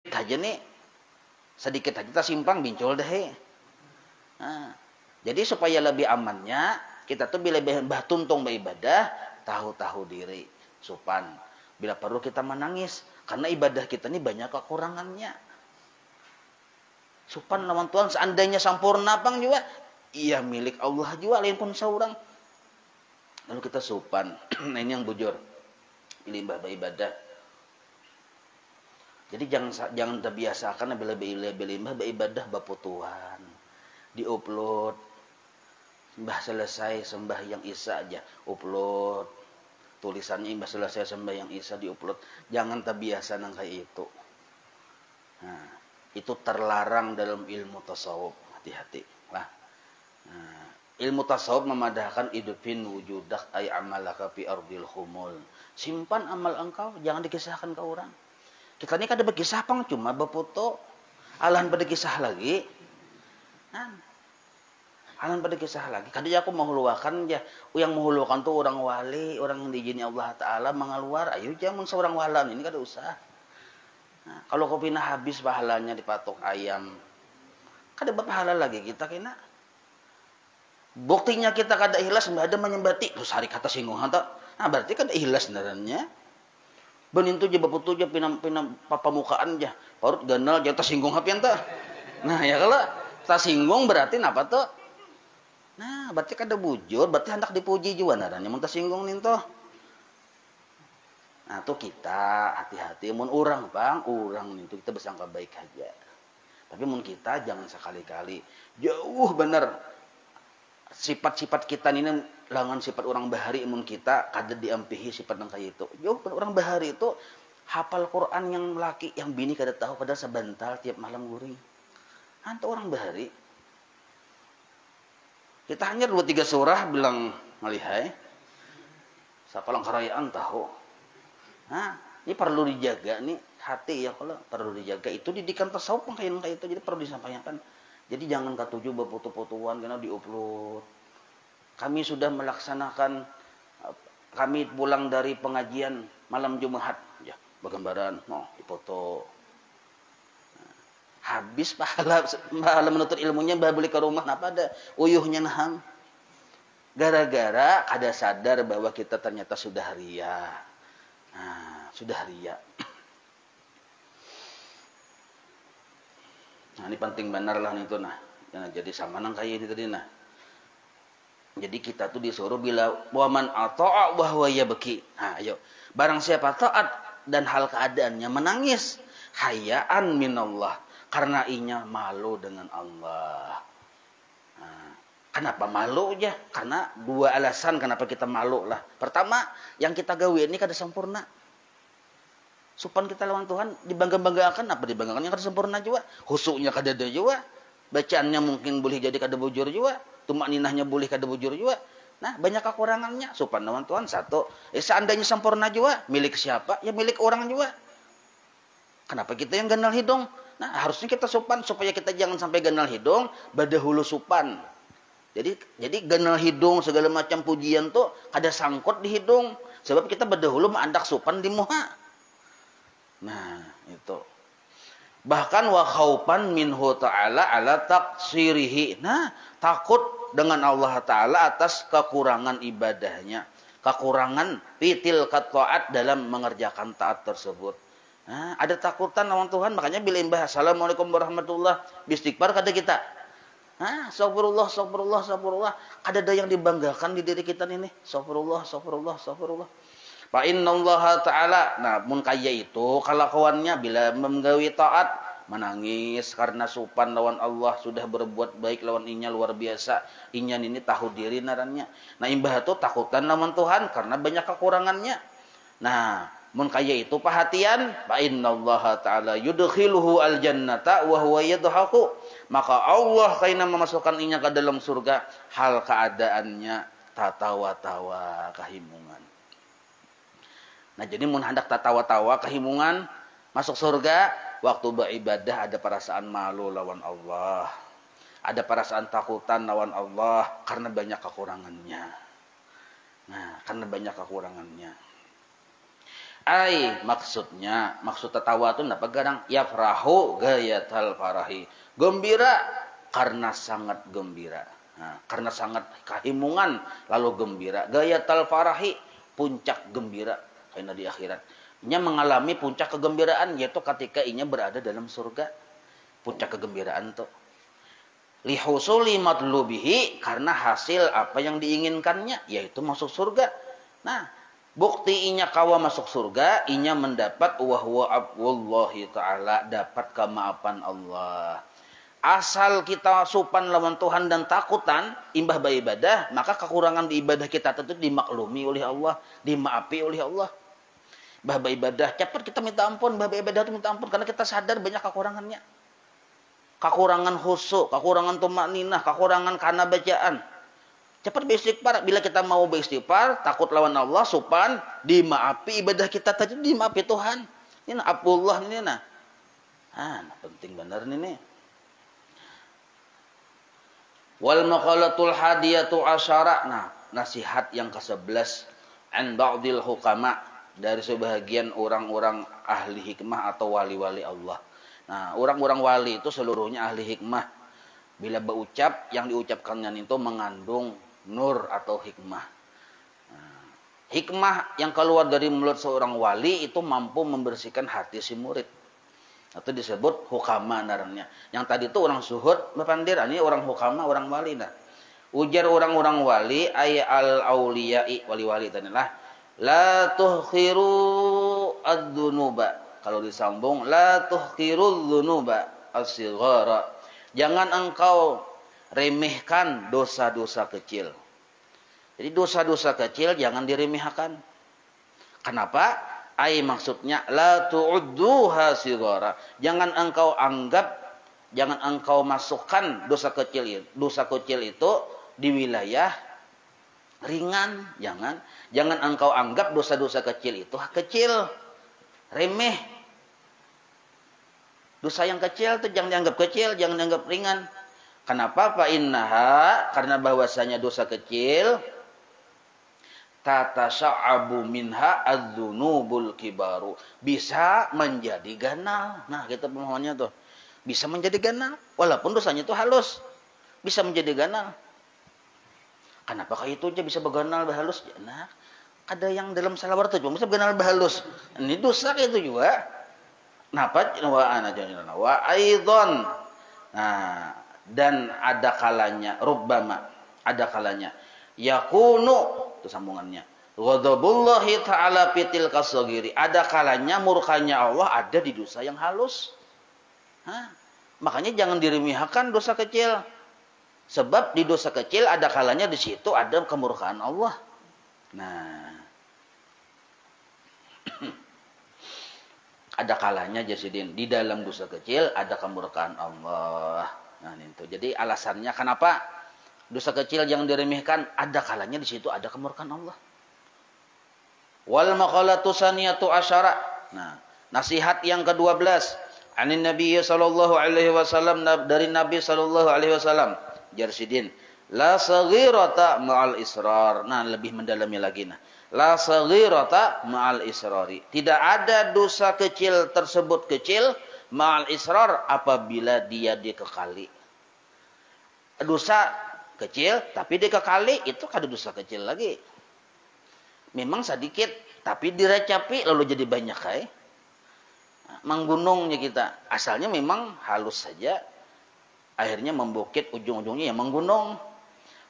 aja nih, sedikit aja kita simpang bincul deh. Nah, jadi supaya lebih amannya, kita tuh bila bah tuntung beribadah, tahu-tahu diri, sopan. Bila perlu kita menangis, karena ibadah kita ini banyak kekurangannya. Sopan lawan Tuhan, seandainya sampurna pang juga, iya milik Allah juga, lain pun seorang. Lalu kita sopan. Nah ini yang bujur, limbah beribadah. Jadi jangan terbiasakan bila limbah beribadah baputuhan, diupload, mbah selesai sembahyang Isya aja, upload. Tulisannya mbah selesai sembahyang Isya diupload. Jangan terbiasa nang kayak itu. Nah, itu terlarang dalam ilmu tasawuf. Hati-hati. Nah, ilmu tasawuf memadahkan idupin wujudak ay amalaka fi ardil khumul. Simpan amal engkau, jangan dikisahkan ke orang. Kita ini kada berkisah pang cuma berfoto. Alahan pada kisah lagi. Nah, alahan pada kisah lagi. Kadang aku menghuluakan ya, yang menghuluakan tuh orang wali, orang yang diizini Allah Taala mengeluar. Ayo jangan seorang walan ini kada usah. Nah, kalau kau pindah habis pahalanya dipatok ayam, kada berpahala lagi kita kena. Buktinya kita kada ikhlas ada menyembati. Terus hari kata singgung hantar. Nah berarti kada ikhlas sebenarnya. Benintu je baputu je pinam papamukaan je. Parut ganal je tersinggung hapian ta. Nah ya kalau tersinggung berarti napa tuh? Nah berarti kada bujur, berarti hendak dipuji juga narannya mun tersinggung ninto. Nah tuh kita hati-hati mun orang bang, orang nintu kita bersangka baik aja. Tapi mun kita jangan sekali-kali jauh bener sifat-sifat kita ini langan sifat orang bahari mun kita kada diampihi sifat nang kayak itu. Jauh orang bahari itu hafal Quran yang laki, yang bini kada tahu pada sebentar tiap malam guring. Hantu orang bahari. Kita hanya 2-3 surah bilang malihai. Sapalang karayaan tahu. Nah, ini perlu dijaga nih hati ya kalau perlu dijaga. Itu didikan tasawuf kayak itu jadi perlu disampaikan. Jadi jangan katuju berfoto-fotoan karena diupload. Kami sudah melaksanakan, kami pulang dari pengajian malam Jumat, ya, bergambaran, dipoto. Nah, habis pahala menuntut ilmunya, balik ke rumah, apa ada uyuhnya nahang. Gara-gara kada sadar bahwa kita ternyata sudah ria. Nah, sudah ria. Nah, ini penting benar lah itu nah. Jadi sama nang kayak ini tadi nah. Jadi kita tuh disuruh bila waman ata'a wa huwa yabki. Nah, ayo. Barang siapa taat dan hal keadaannya menangis, hayaan minallah, karena inya malu dengan Allah. Nah, kenapa malu aja? Karena 2 alasan kenapa kita malu lah. Pertama, yang kita gawe ini kada sempurna. Supan kita lawan Tuhan dibangga-banggakan, apa dibanggakan yang kada sempurna juga. Husuknya kada ada juga. Bacaannya mungkin boleh jadi kada bujur juga. Tumak ninahnya boleh kada bujur juga. Nah, banyak kekurangannya. Supan lawan Tuhan satu. Seandainya sempurna juga, milik siapa? Ya milik orang juga. Kenapa kita yang ganal hidung? Nah, harusnya kita supan supaya kita jangan sampai ganal hidung, badahulu supan. Jadi ganal hidung segala macam pujian tuh kada sangkut di hidung. Sebab kita badahulu mandak supan di muha. Nah, itu. Bahkan wa khaupan minhu ta'ala ala taqsirihi. Nah, takut dengan Allah Ta'ala atas kekurangan ibadahnya. Kekurangan fitil taat dalam mengerjakan taat tersebut. Nah, ada takutan lawan Tuhan. Makanya bila imbah assalamualaikum warahmatullah istighfar kada kita. Nah, astagfirullah. Kada ada yang dibanggakan di diri kita ini. Astagfirullah. Fa innallaha ta'ala, nah mun kaya itu kelakuannya bila menggawi taat menangis karena supan lawan Allah, sudah berbuat baik lawan inya luar biasa. Inya ini tahu diri narannya. Nah imbah itu takutan lawan Tuhan karena banyak kekurangannya. Nah, mun kaya itu perhatian, fa innallaha ta'ala yudkhiluhu aljannata wa huwa yadhaku. Maka Allah kaina memasukkan inya ke dalam surga hal keadaannya tatawa-tawa kehimungan. Nah jadi mun hendak tatawa-tawa kehimungan masuk surga, waktu beribadah ada perasaan malu lawan Allah. Ada perasaan takutan lawan Allah karena banyak kekurangannya. Nah, karena banyak kekurangannya. Maksud tertawa itu apa garang? Yafrahu gayatal farahi. Gembira karena sangat gembira. Nah, karena sangat kehimungan lalu gembira. Gayatal farahi, puncak gembira karena di akhirat. Nya mengalami puncak kegembiraan yaitu ketika inya berada dalam surga. Puncak kegembiraan tuh. Lihusuli matlubihi, karena hasil apa yang diinginkannya yaitu masuk surga. Nah, bukti inya kawa masuk surga, inya mendapat wahwa wallahi taala, dapat kemaafan Allah. Asal kita supan lawan Tuhan dan takutan imbah beribadah, maka kekurangan di ibadah kita tentu dimaklumi oleh Allah, dimaafi oleh Allah. Bah beribadah cepat kita minta ampun, bah beribadah itu minta ampun karena kita sadar banyak kekurangannya. Kekurangan khusyuk, kekurangan tumakninah, kekurangan karena bacaan. Cepat beristighfar. Bila kita mau beristighfar, takut lawan Allah, supan, dimaafi ibadah kita tadi, dimaafi Tuhan. Ini apullah ini nah. Penting benar ini. Wal maqalatul hadiyatu asyara. Nah, nasihat yang ke-11 an ba'dil hukama, dari sebahagian orang-orang ahli hikmah atau wali-wali Allah. Nah, orang-orang wali itu seluruhnya ahli hikmah. Bila berucap, yang diucapkannya itu mengandung nur atau hikmah. Nah, hikmah yang keluar dari mulut seorang wali itu mampu membersihkan hati si murid. Itu disebut hukama narangnya. Yang tadi itu orang suhud, bapandir, ini orang hukama, orang wali. Nah, ujar orang-orang wali, ay al-auliyai, wali-wali tadilah, la tuhkhiru ad-dunuba. Kalau disambung, la tuhkirul dzunuba as-sighara. Jangan engkau remehkan dosa-dosa kecil. Jadi dosa-dosa kecil jangan diremehkan. Kenapa? Maksudnya la tu'udduha sighara. Jangan engkau anggap, jangan engkau masukkan dosa kecil itu di wilayah ringan. Jangan engkau anggap dosa-dosa kecil itu kecil. Remeh. Dosa yang kecil itu jangan dianggap kecil, jangan dianggap ringan. Kenapa? Fa innaha, karena bahwasanya dosa kecil tatasa'abu minha adz-dzunubul kibaru, bisa menjadi ganal. Nah, kita pemohonnya tuh. Bisa menjadi ganal walaupun dosanya itu halus. Bisa menjadi ganal. Kenapa kayak itu aja bisa beganal bahalus? Nah, ada yang dalam salawat itu bisa beganal bahalus. Ini dosa itu juga. Napa wa aidan. Nah, dan ada kalanya rubbama, ada kalanya yakunu, itu sambungannya. Ghadabullahi ta'ala fitil kasagiri. Ada kalanya murkanya Allah ada di dosa yang halus. Makanya jangan diremehkan dosa kecil. Sebab di dosa kecil ada kalanya di situ ada kemurkaan Allah. Nah, ada kalanya Jasidin di dalam dosa kecil ada kemurkaan Allah. Nah, itu. Jadi alasannya kenapa dosa kecil jangan diremehkan, ada kalanya di situ ada kemurkaan Allah. Wal maqalatu saniyatu asyara. Nah, nasihat yang ke-12 anin Nabi sallallahu alaihi wasallam, dari Nabi sallallahu alaihi wasallam. Jasidin, la saghirata ma'al israr. Nah, lebih mendalami lagi nah. La saghirata ma'al israri. Tidak ada dosa kecil tersebut kecil ma'al israr apabila dia dikekali. Dosa kecil tapi dikekali itu kada dosa kecil lagi. Memang sedikit tapi direcapi lalu jadi banyak menggunungnya kita. Asalnya memang halus saja, akhirnya membukit, ujung-ujungnya yang menggunung.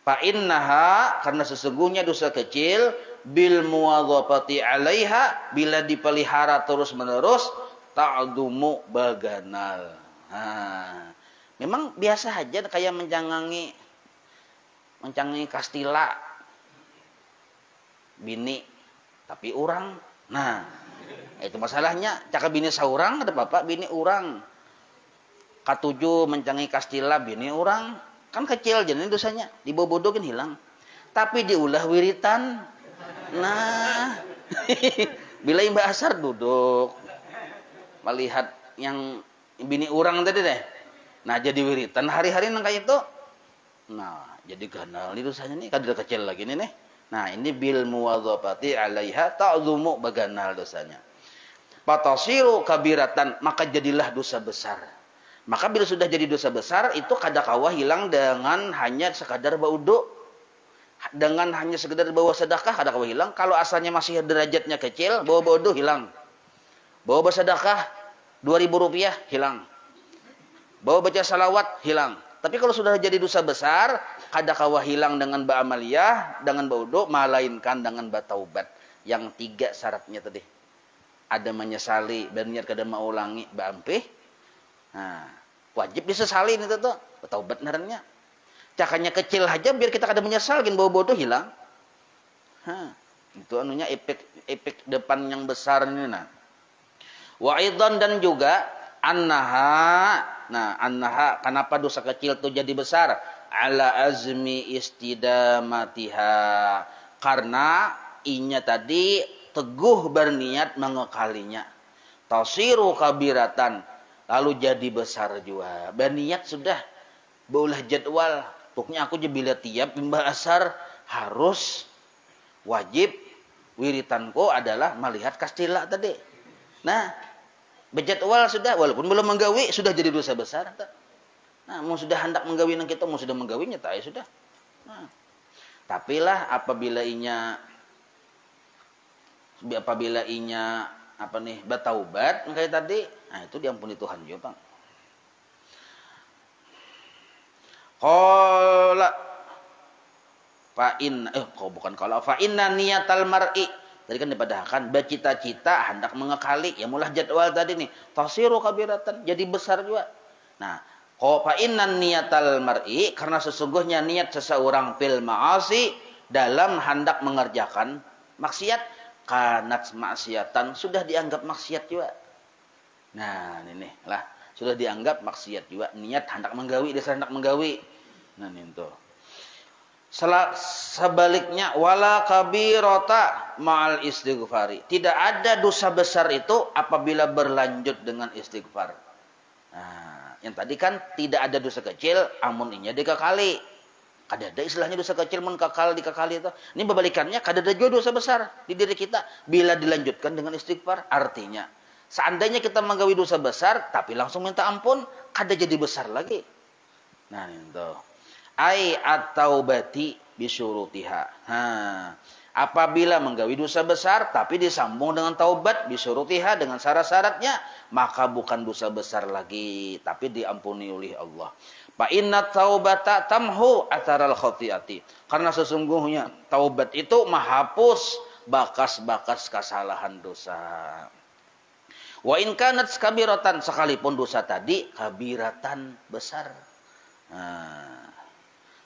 Fa innaha, karena sesungguhnya dosa kecil bil muwadhafati 'alaiha, bila dipelihara terus-menerus ta'dumu baganal. Memang biasa aja kayak mencangangi kastila bini tapi orang. Nah, itu masalahnya. Cakap bini saurang ada bapak bini orang. Katujuh mencangi kastila bini orang. Kan kecil jadi dosanya. Dibobodokin hilang. Tapi diulah wiritan. Nah, bila imbah asar duduk melihat yang bini orang tadi deh. Nah, jadi wiritan hari-hari nang kayak itu. Nah, jadi ganal ini dosanya nih, kadang kecil lagi nih. Nah, ini bil muwadzafati 'alaiha ta'zumu baganal dosanya. Patasiru kabiratan, maka jadilah dosa besar. Maka bila sudah jadi dosa besar, itu kadakawa hilang dengan hanya sekadar baudo. Dengan hanya sekadar bawa sedekah, kadakawa hilang. Kalau asalnya masih derajatnya kecil, bawa baudo hilang. Bawa bersedekah, 2.000 rupiah, hilang. Bawa baca salawat, hilang. Tapi kalau sudah jadi dosa besar, kadakawa hilang dengan ba'amaliyah, dengan baudo, melainkan dengan bataubat. Yang 3 syaratnya tadi. Ada menyesali, berniat kada mau ulangi, ba'ampih. Nah, wajib disesali ini tuh, bataubat narannya. Cakanya kecil aja biar kita kada menyesal, gin bau bodoh hilang. Itu anunya efek depan yang besar ini nah. Wa aidan dan juga annaha. Nah, annaha kenapa dosa kecil itu jadi besar? Ala azmi istidamatiha. Karena inya tadi teguh berniat mengekalinya. Tasiru kabiratan. Lalu jadi besar juga. Berniat sudah. Baulah jadwal. Pokoknya aku je bila tiap bimbah asar harus wajib wiritanku adalah melihat kastila tadi. Nah, berjadwal sudah walaupun belum menggawi sudah jadi dosa besar. Nah, mau sudah hendak menggawi nang kita mau sudah menggawinya tak ya sudah. Nah, tapi lah apabila inya apa nih bertaubat kayak tadi, nah itu diampuni Tuhan juga, Bang. Qala fa in bukan kalau fa inna niyatal mar'i. Tadi kan dipadahkan bercita-cita hendak mengekali, ya mulah jadwal tadi nih. Tasiru kabiratan, jadi besar juga. Nah, fa inna niyatal mar'i, karena sesungguhnya niat seseorang fil ma'asi dalam hendak mengerjakan maksiat, kanat maksiatan, sudah dianggap maksiat juga. Nah, ini lah, sudah dianggap maksiat juga. Niat hendak menggawi, dasar hendak menggawi. Nah, itu. Sebaliknya wala kabirata ma'al istighfari. Tidak ada dosa besar itu apabila berlanjut dengan istighfar. Nah, yang tadi kan tidak ada dosa kecil amun inya dikekali. Kada ada istilahnya dosa kecil mun dikekali itu. Ini berbalikannya kada ada juga dosa besar di diri kita bila dilanjutkan dengan istighfar. Artinya, seandainya kita menggawi dosa besar tapi langsung minta ampun, kada jadi besar lagi. Nah, itu. Ai at-taubati bisyurutiha. Apabila menggawi dosa besar tapi disambung dengan taubat bisyurutiha dengan syarat-syaratnya, maka bukan dosa besar lagi tapi diampuni oleh Allah. Fa inna taubata tamhu atharal khati'ati. Karena sesungguhnya taubat itu menghapus bakas-bakas kesalahan dosa. Wa in kanat kabiratan, sekalipun dosa tadi kabiratan besar.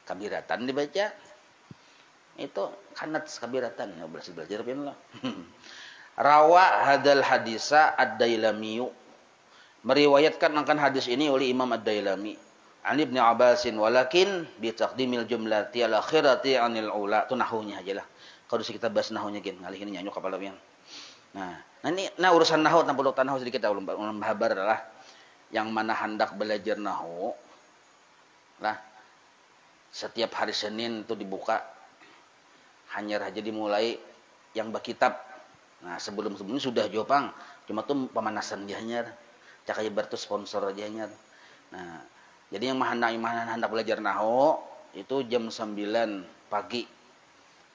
Kabiratan dibaca itu kanat kabiratan. Ya belajar pinlah. Rawa hadal hadisa ad-Dailami. Meriwayatkan akan hadis ini oleh Imam ad-Dailami. An Ibnu Abbasin walakin bi taqdimil jumlati al akhirati anil ula. Itu nahunya aja lah. Kalau kita bahas nahunya gini, ngalih ini nyanyi kepala pian. Nah, ini urusan nahu tanpa lupa nahu sedikit ulun habar adalah yang mana hendak belajar nahu lah setiap hari Senin itu dibuka hanya aja dimulai yang berkitab. Nah, sebelum-sebelumnya sudah jopang. Cuma tuh pemanasan jahnya. Cakaya bertu sponsor jahnya. Nah, jadi yang hendak belajar nahu itu jam 9 pagi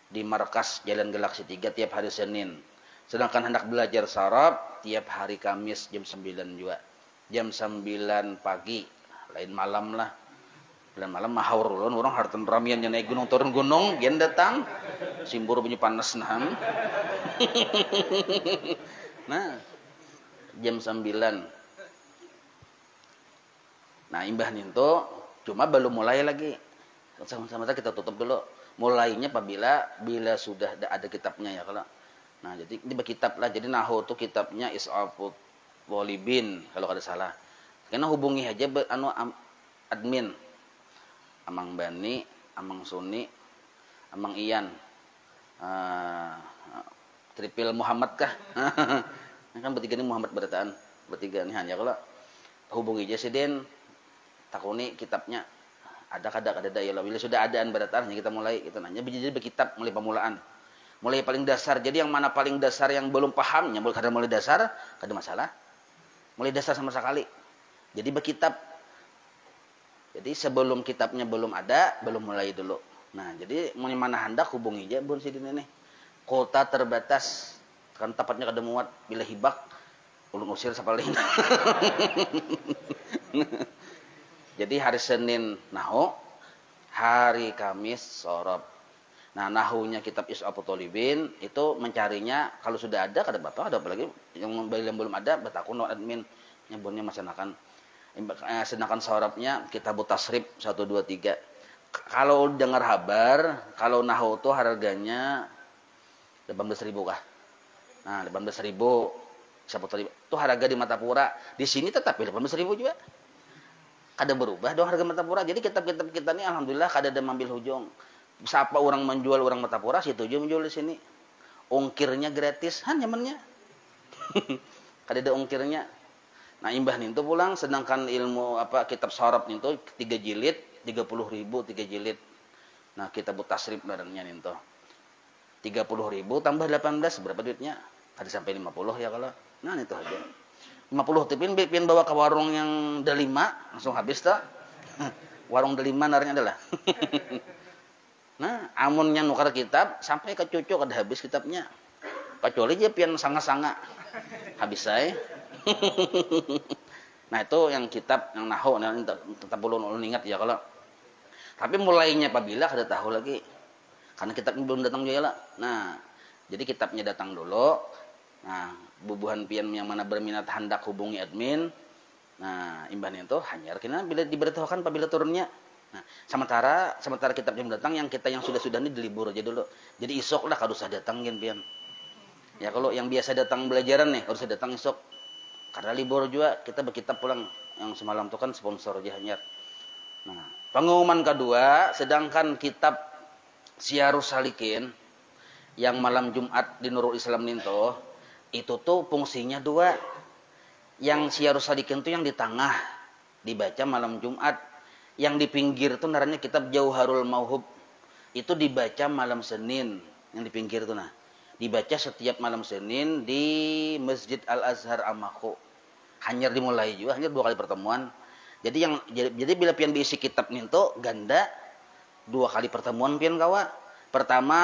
di markas Jalan Galaksi 3 tiap hari Senin. Sedangkan hendak belajar saraf tiap hari Kamis jam 9 juga. Jam 9 pagi, lain malam lah. Lain malam mahaur ulun orang hartan ramian yang naik gunung turun gunung, gen datang. Simbur punya panas naham. Nah, jam 9. Nah, imbah ninto cuma belum mulai lagi. Sama-sama kita tutup dulu. Mulainya apabila sudah ada kitabnya ya kalau. Nah, jadi ini berkitab lah. Jadi nahu itu kitabnya Is'afut Walibin kalau kada salah. Karena hubungi aja admin Amang Bani, Amang Suni, Amang Ian. Tripil Muhammad kah? Kan bertiga ini Muhammad berataan. Bertiga ini hanya kalau hubungi aja si Den takuni kitabnya ada kada ya bila sudah adaan beratarnya kita mulai kita nanya jadi berkitab mulai pemulaan. Mulai paling dasar. Jadi yang mana paling dasar yang belum pahamnya kada mulai dasar, kada masalah. Mulai dasar sama sekali. Jadi berkitab. Jadi sebelum kitabnya belum ada, belum mulai dulu. Nah, jadi mau mana hendak hubungi aja bun sidin ini. Kota terbatas. Kan tepatnya kada muat bila hibak ulun usir sapalin. Jadi hari Senin nahu, hari Kamis sorob. Nah, nahunya kitab Is'afu Thalibin itu mencarinya kalau sudah ada kada apa-apa, ada apalagi yang belum ada bertakun admin nyebutnya masyarakat. Sedangkan sorobnya kitab Tasrif 1 2 3. Kalau dengar kabar, kalau nahu itu harganya 18.000 kah? Nah, 18.000 Is'afu Thalibin. Itu harga di Matapura. Di sini tetap 18.000 juga. Kada berubah dong harga Matapura. Jadi kitab-kitab kita ini alhamdulillah kada ada mambil hujung. Siapa orang menjual orang Matapura situ aja menjual di sini. Ongkirnya gratis, nyamannya. Kada ada ongkirnya. Nah, imbah nih itu pulang sedangkan ilmu kitab sorab nih 3 jilid 30.000 3 jilid. Nah, kitab Tasrif barangnya nih 30.000 tambah 18 berapa duitnya? Ada sampai 50 ya kalau. Nah, itu aja. 50 tipin bawa ke warung yang delima langsung habis tak? Warung delima narnya adalah. Nah, amunnya nukar kitab sampai ke cucu kada habis kitabnya. Kecuali dia pian sanga-sanga. Habis saya. Nah, itu yang kitab yang nahu tetap ulun ingat ya kalau. Tapi mulainya apabila kada tahu lagi. Karena kitabnya belum datang juga lah. Nah, jadi kitabnya datang dulu. Nah, bubuhan pian yang mana berminat hendak hubungi admin. Nah, imbannya itu hanyar kena bila diberitahukan apabila turunnya. Nah, sementara kitab yang datang yang kita yang sudah ini dilibur aja dulu. Jadi isok lah kada usah datang pian. Ya kalau yang biasa datang belajaran nih harus datang isok. Karena libur juga kita berkitab pulang yang semalam itu kan sponsor aja hanyar. Nah, pengumuman kedua sedangkan kitab Syiarus Salikin yang malam Jumat di Nurul Islam Ninto itu tuh fungsinya dua. Yang Syiarus Salikin tuh yang di tengah dibaca malam Jumat, yang di pinggir tuh naranya kitab Jauharul Mauhub itu dibaca malam Senin, yang di pinggir tuh nah dibaca setiap malam Senin di Masjid Al Azhar Amaku. Hanyar dimulai juga, hanyar 2 kali pertemuan. Jadi bila pian diisi kitab Ninto ganda 2 kali pertemuan pian kawa. Pertama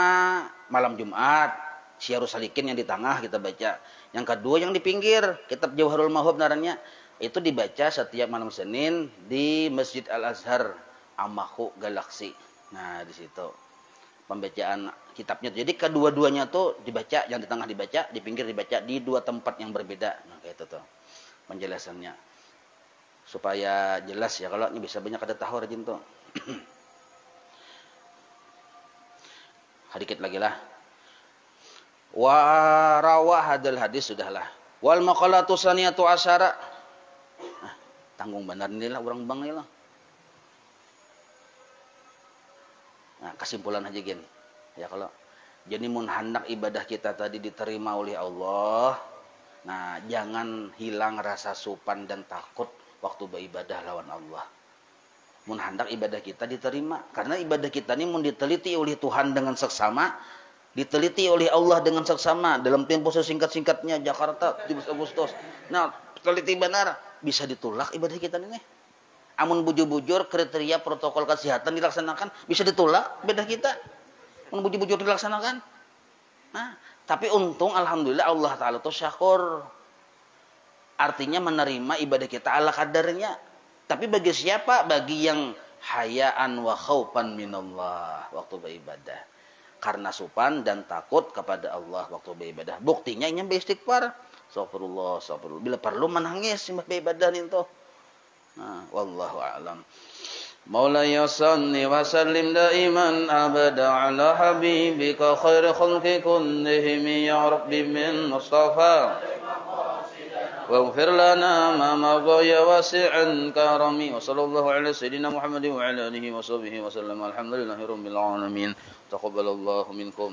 malam Jumat Syiarus Salikin yang di tengah kita baca. Yang kedua yang di pinggir kitab Jauharul Mauhub naranya itu dibaca setiap malam Senin di Masjid Al Azhar Amaku Galaksi. Nah, di situ pembacaan kitabnya. Jadi kedua-duanya tuh dibaca, yang di tengah dibaca, di pinggir dibaca di 2 tempat yang berbeda. Nah, kayak itu tuh penjelasannya. Supaya jelas ya kalau ini bisa banyak ada tahu rajin tuh. Sedikit lagi lah. Wa rawah hadal hadis sudahlah. Wal maqalatu saniyatu asyara. Tanggung benar ini lah orang bang lah. Nah, kesimpulan aja gini. Ya kalau jadi mun hendak ibadah kita tadi diterima oleh Allah, nah jangan hilang rasa sopan dan takut waktu beribadah lawan Allah. Mun hendak ibadah kita diterima, karena ibadah kita ini mun diteliti oleh Tuhan dengan seksama, diteliti oleh Allah dengan seksama dalam tempo sesingkat-singkatnya Jakarta 17 Agustus. Nah, teliti benar bisa ditolak ibadah kita ini. Amun bujur-bujur kriteria protokol kesehatan dilaksanakan bisa ditolak ibadah kita. Mun bujur-bujur dilaksanakan. Nah, tapi untung alhamdulillah Allah Taala itu syakur. Artinya menerima ibadah kita ala kadarnya. Tapi bagi siapa? Bagi yang hayaan wa khaufan minallah waktu beribadah. Karena sopan dan takut kepada Allah waktu beribadah. Buktinya ini beristighfar. Astagfirullah, astagfirullah. Bila perlu menangis beribadah itu. Nah, wallahu a'lam. Maulaya salli wa sallim daiman abada ala habibika khairi khalqi kullihim ya rabbi min mustafa. واغفر لنا ما مضى يا واسع الكرم وصلى الله على سيدنا محمد وعلى اله وصحبه وسلم الحمد لله رب العالمين تقبل الله منكم